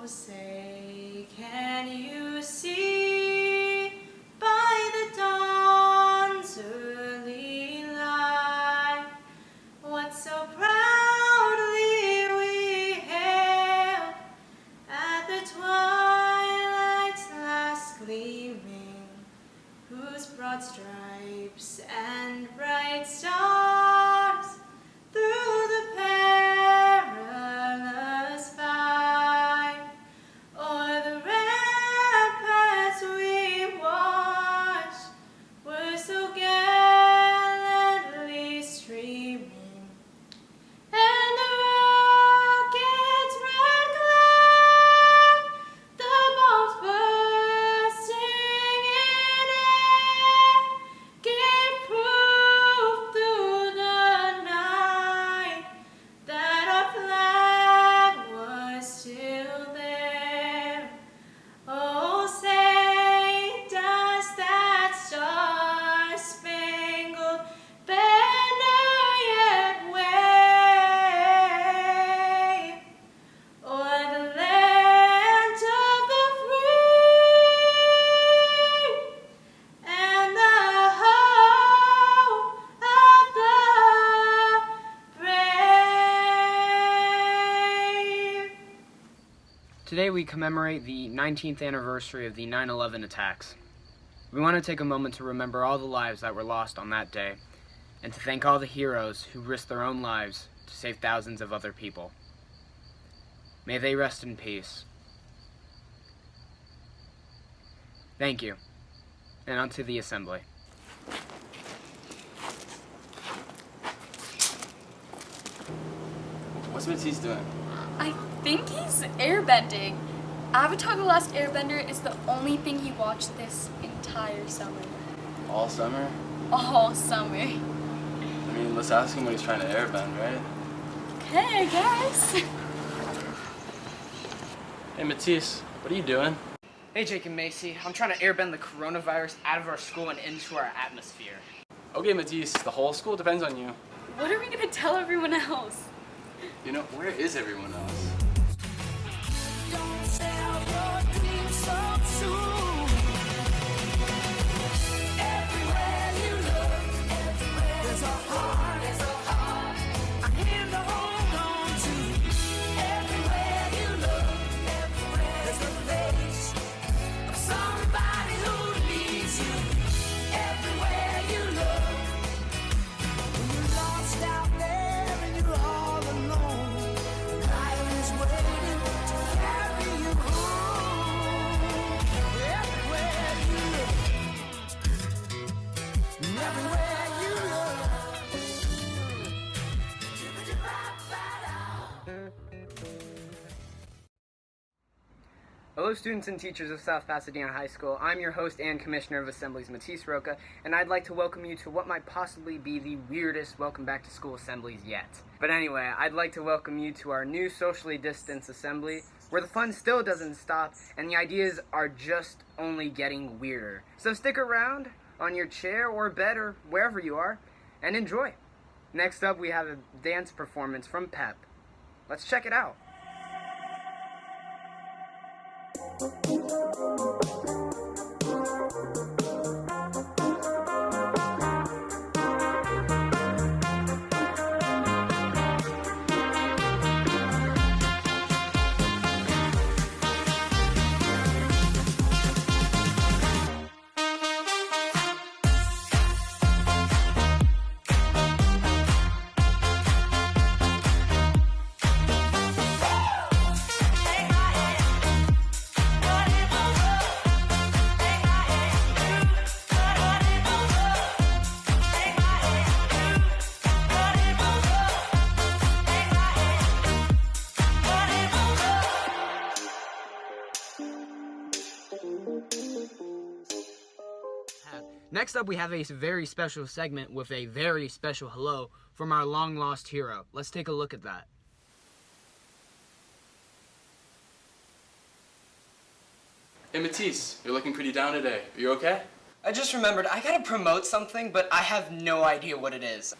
say, can you see by the dawn's early light what so proudly we hailed at the twilight's last gleaming, whose broad stripes and bright stars through the perilous fight o'er the ramparts we watched were so gallantly streaming, and the rocket's red glare, the bombs bursting in air, gave proof through the night that our flag was still there. Oh, say, does that star-spangled banner yet wave o'er the land of the free and the hope of the brave? Today we commemorate the 19th anniversary of the 9/11 attacks. We want to take a moment to remember all the lives that were lost on that day, and to thank all the heroes who risked their own lives to save thousands of other people. May they rest in peace. Thank you, and on to the assembly. What's Matisse doing? I think he's airbending. Avatar: The Last Airbender is the only thing he watched this entire summer. All summer? All summer. I mean, let's ask him what he's trying to airbend, right? Okay, I guess. Hey, Matisse, what are you doing? Hey Jake and Macy, I'm trying to airbend the coronavirus out of our school and into our atmosphere. Okay, Matisse, the whole school depends on you. What are we gonna tell everyone else? You know, where is everyone else? Don't sell your dreams so soon. Everywhere you look, there's a heart, a hand to hold on to. Everywhere you look, there's the face of somebody who needs you. Everywhere you look, when you're lost out there and you're all alone, life is waiting to carry you home. Everywhere you look, everywhere you look. Hello students and teachers of South Pasadena High School. I'm your host and Commissioner of Assemblies, Matisse Roca, and I'd like to welcome you to what might possibly be the weirdest welcome back to school assemblies yet. But anyway, I'd like to welcome you to our new socially distanced assembly, where the fun still doesn't stop and the ideas are just only getting weirder. So stick around on your chair or bed or wherever you are and enjoy. Next up, we have a dance performance from Pep. Let's check it out. Next up, we have a very special segment with a very special hello from our long-lost hero. Let's take a look at that. Hey, Matisse, you're looking pretty down today. Are you okay? I just remembered, I gotta promote something, but I have no idea what it is.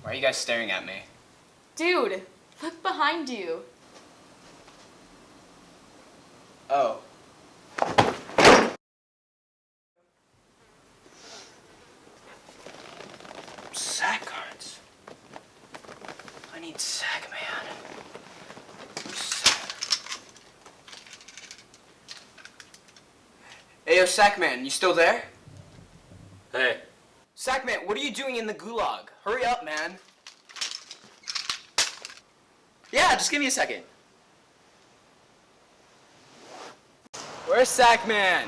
Why are you guys staring at me? Dude, look behind you. Oh. SAC cards. I need SAC, man. Hey, yo, SAC man, you still there? Hey. SAC man, what are you doing in the gulag? Hurry up, man. Yeah, just give me a second. Where's SAC man?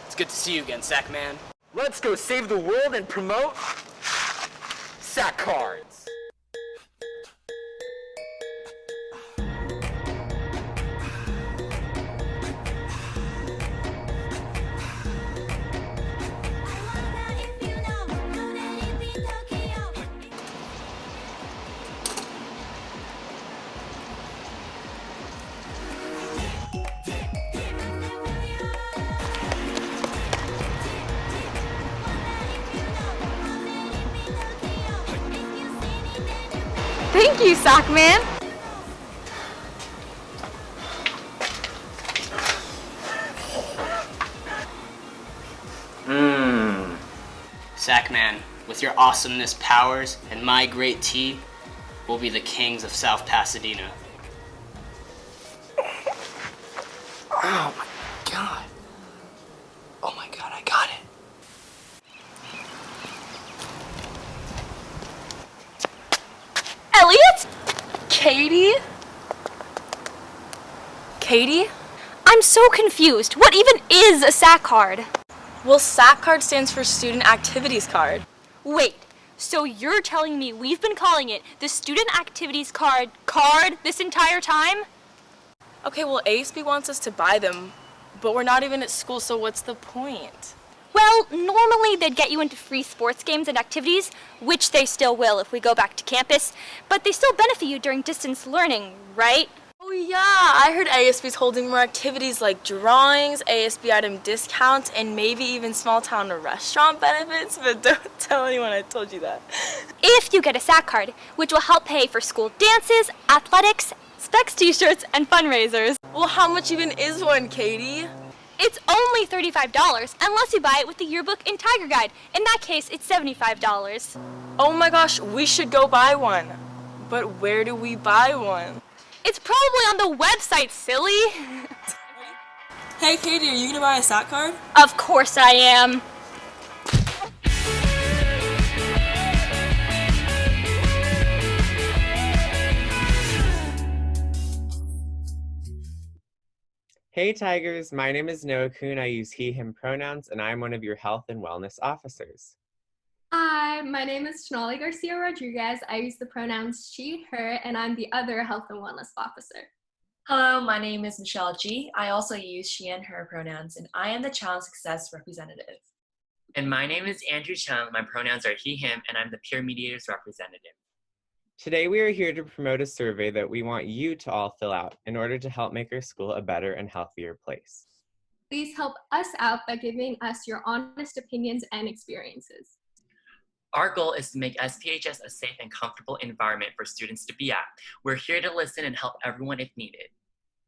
It's good to see you again, SAC man. Let's go save the world and promote SAC cards. Thank you, SAC man. SAC man, with your awesomeness powers and my great tea, we'll be the kings of South Pasadena. Oh my god. Oh my god, I got it. Elliot? Katie? Katie? I'm so confused. What even is a SAC card? Well, SAC card stands for Student Activities Card. Wait, so you're telling me we've been calling it the Student Activities Card this entire time? Okay, well, ASB wants us to buy them, but we're not even at school, so what's the point? Well, normally they'd get you into free sports games and activities, which they still will if we go back to campus, but they still benefit you during distance learning, right? Oh yeah, I heard ASB's holding more activities like drawings, ASB item discounts, and maybe even small town restaurant benefits, but don't tell anyone I told you that. If you get a SAC card, which will help pay for school dances, athletics, specs t-shirts, and fundraisers. Well, how much even is one, Katie? It's only $35 unless you buy it with the yearbook and Tiger Guide. In that case, it's $75. Oh my gosh, we should go buy one. But where do we buy one? It's probably on the website, silly. Hey Katie, are you gonna buy a SAC card? Of course I am. Hey Tigers, my name is Noah Kuhn. I use he, him pronouns, and I'm one of your health and wellness officers. Hi, my name is Shanali Garcia Rodriguez. I use the pronouns she, her, and I'm the other health and wellness officer. Hello, my name is Michelle G. I also use she and her pronouns, and I am the Child Success Representative. And my name is Andrew Chung. My pronouns are he, him, and I'm the Peer Mediators Representative. Today we are here to promote a survey that we want you to all fill out in order to help make our school a better and healthier place. Please help us out by giving us your honest opinions and experiences. Our goal is to make SPHS a safe and comfortable environment for students to be at. We're here to listen and help everyone if needed.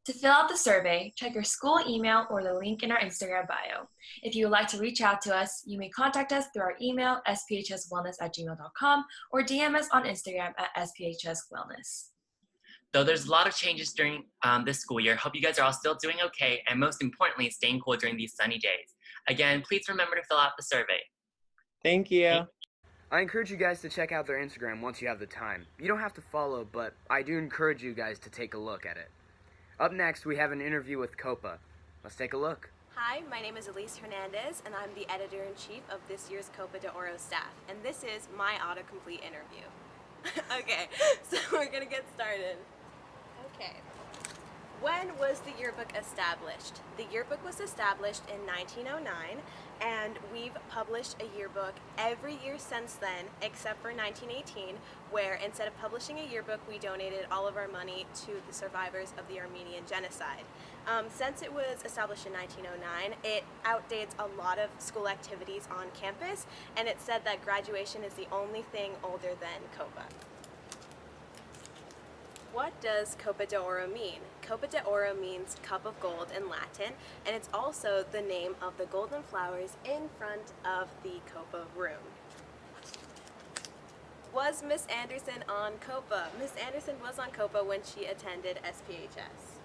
To fill out the survey, check your school email or the link in our Instagram bio. If you would like to reach out to us, you may contact us through our email, sphswellness@gmail.com, or DM us on Instagram at sphswellness. Though there's a lot of changes during this school year, hope you guys are all still doing okay, and most importantly, staying cool during these sunny days. Again, please remember to fill out the survey. Thank you. I encourage you guys to check out their Instagram once you have the time. You don't have to follow, but I do encourage you guys to take a look at it. Up next, we have an interview with Copa. Let's take a look. Hi, my name is Elise Hernandez, and I'm the editor-in-chief of this year's Copa de Oro staff, and this is my autocomplete interview. Okay, so we're gonna get started. Okay. When was the yearbook established? The yearbook was established in 1909, and we've published a yearbook every year since then, except for 1918, where instead of publishing a yearbook, we donated all of our money to the survivors of the Armenian genocide. Since it was established in 1909, it outdates a lot of school activities on campus, and it said that graduation is the only thing older than COPA. What does Copa de Oro mean? Copa de Oro means cup of gold in Latin, and it's also the name of the golden flowers in front of the Copa room. Was Miss Anderson on Copa? Miss Anderson was on Copa when she attended SPHS.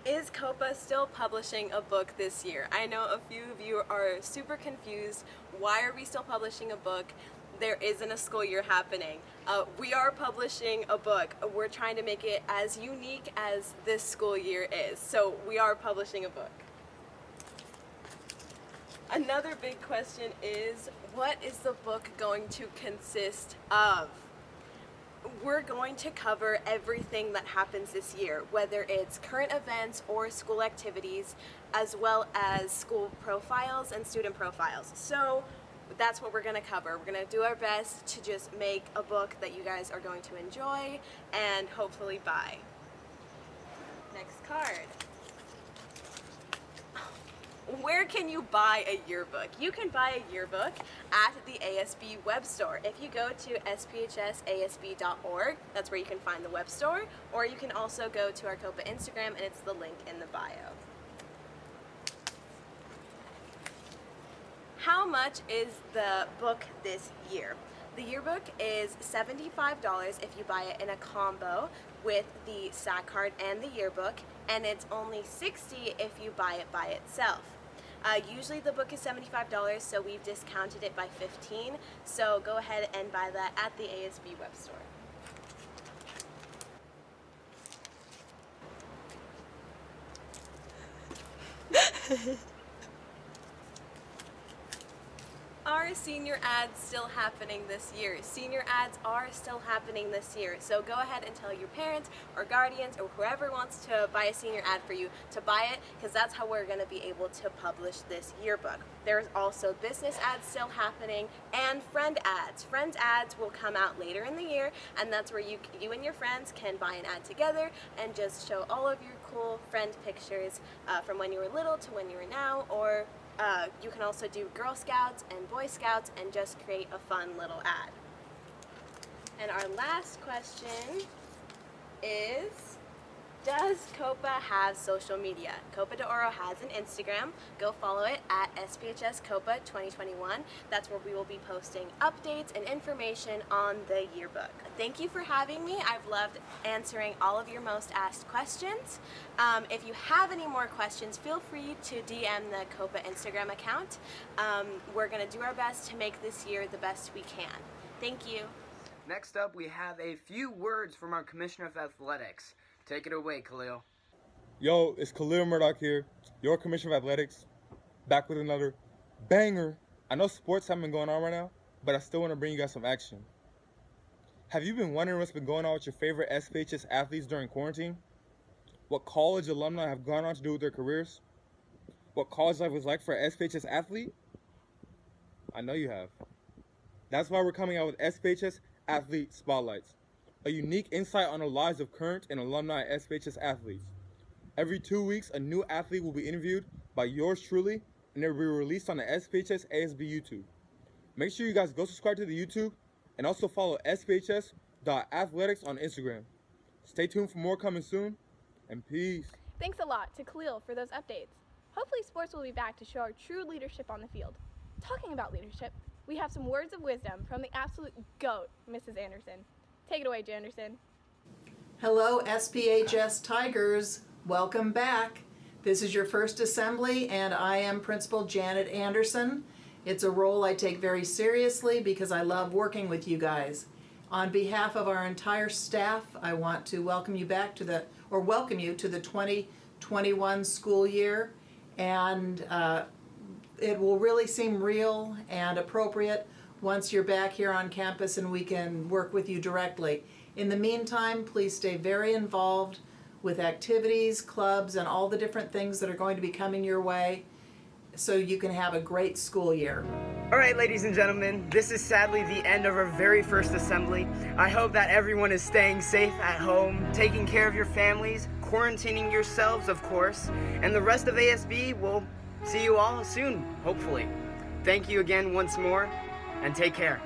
Is Copa still publishing a book this year? I know a few of you are super confused. Why are we still publishing a book? There isn't a school year happening. We are publishing a book. We're trying to make it as unique as this school year is. So we are publishing a book. Another big question is, what is the book going to consist of? We're going to cover everything that happens this year, whether it's current events or school activities, as well as school profiles and student profiles. So that's what we're going to cover. We're going to do our best to just make a book that you guys are going to enjoy and hopefully buy. Next card. Where can you buy a yearbook? You can buy a yearbook at the ASB web store. If you go to sphsasb.org, that's where you can find the web store, or you can also go to our COPA Instagram, and it's the link in the bio. How much is the book this year? The yearbook is $75 if you buy it in a combo with the SAC card and the yearbook, and it's only $60 if you buy it by itself. Usually the book is $75, so we've discounted it by $15, so go ahead and buy that at the ASB web store. Are senior ads still happening this year? Senior ads are still happening this year, so go ahead and tell your parents or guardians or whoever wants to buy a senior ad for you to buy it, because that's how we're going to be able to publish this yearbook. There's also business ads still happening and friend ads. Friends ads will come out later in the year, and that's where you and your friends can buy an ad together and just show all of your cool friend pictures from when you were little to when you are now, or you can also do Girl Scouts and Boy Scouts and just create a fun little ad. And our last question is, does COPA have social media? Copa de Oro has an Instagram. Go follow it at SPHS COPA 2021. That's where we will be posting updates and information on the yearbook. Thank you for having me. I've loved answering all of your most asked questions. If you have any more questions, feel free to DM the COPA Instagram account. We're going to do our best to make this year the best we can. Thank you. Next up, we have a few words from our Commissioner of Athletics. Take it away, Khalil. Yo, it's Khalil Murdoch here, your Commissioner of Athletics, back with another banger. I know sports haven't been going on right now, but I still want to bring you guys some action. Have you been wondering what's been going on with your favorite SPHS athletes during quarantine? What college alumni have gone on to do with their careers? What college life was like for an SPHS athlete? I know you have. That's why we're coming out with SPHS Athlete Spotlights, a unique insight on the lives of current and alumni SPHS athletes. Every 2 weeks, a new athlete will be interviewed by yours truly, and it will be released on the SPHS ASB YouTube. Make sure you guys go subscribe to the YouTube, and also follow SPHS.athletics on Instagram. Stay tuned for more coming soon, and peace. Thanks a lot to Khalil for those updates. Hopefully sports will be back to show our true leadership on the field. Talking about leadership, we have some words of wisdom from the absolute GOAT, Mrs. Anderson. Take it away, Janderson. Hello, SPHS Tigers. Welcome back. This is your first assembly, and I am Principal Janet Anderson. It's a role I take very seriously because I love working with you guys. On behalf of our entire staff, I want to welcome you back to the 2021 school year, and it will really seem real and appropriate once you're back here on campus and we can work with you directly. In the meantime, please stay very involved with activities, clubs, and all the different things that are going to be coming your way so you can have a great school year. All right, ladies and gentlemen, this is sadly the end of our very first assembly. I hope that everyone is staying safe at home, taking care of your families, quarantining yourselves, of course, and the rest of ASB will see you all soon, hopefully. Thank you again once more, and take care.